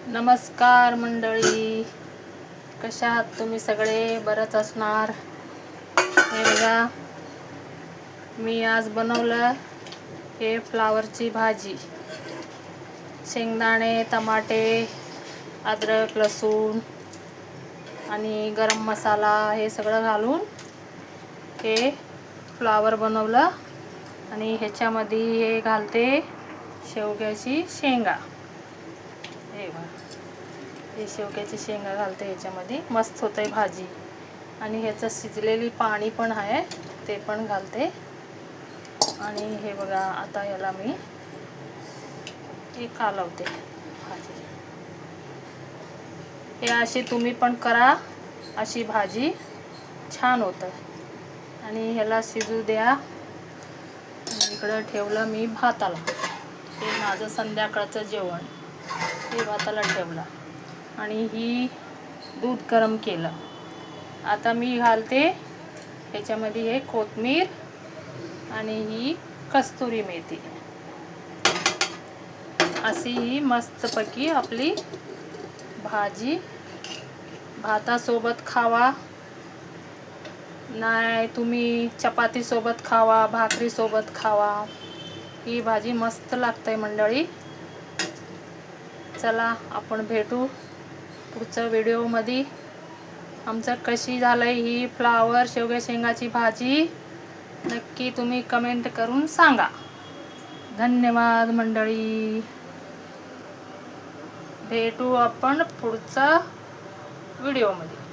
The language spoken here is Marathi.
नमस्कार मंडळी, कशा आहात तुम्ही सगळे? बरंच असणार. हे बघा, मी आज बनवलं हे फ्लावरची भाजी. शेंगदाणे, टमाटे, अद्रक, लसूण आणि गरम मसाला हे सगळं घालून हे फ्लावर बनवलं. आणि ह्याच्यामध्ये हे घालते शेवग्याची शेंगा. हे शेवग्याची शेंगा घालते ह्याच्यामध्ये, मस्त होते भाजी. आणि ह्याचं शिजलेली पाणी पण आहे, ते पण घालते. आणि हे बघा, आता याला मी हे कालवते भाजी. हे अशी तुम्ही पण करा, अशी भाजी छान होतं. आणि ह्याला शिजू द्या. इकडं ठेवलं मी भाताला. हे माझं संध्याकाळचं जेवण. हे भाताला ठेवलं आणि ही दूध गरम केलं. आता मी घालते ह्याच्यामध्ये हे कोथिंबीर आणि ही कस्तुरी मेथी. अशी ही मस्तपैकी आपली भाजी भातासोबत खावा, नाही तुम्ही चपातीसोबत खावा, भाकरीसोबत खावा. ही भाजी मस्त लागते मंडळी. चला आपण भेटू पुढच्या व्हिडिओमध्ये. आमचं कशी झालंय ही फ्लावर शेवग्या शेंगाची भाजी नक्की तुम्ही कमेंट करून सांगा. धन्यवाद मंडळी. भेटू आपण पुढच्या व्हिडिओमध्ये.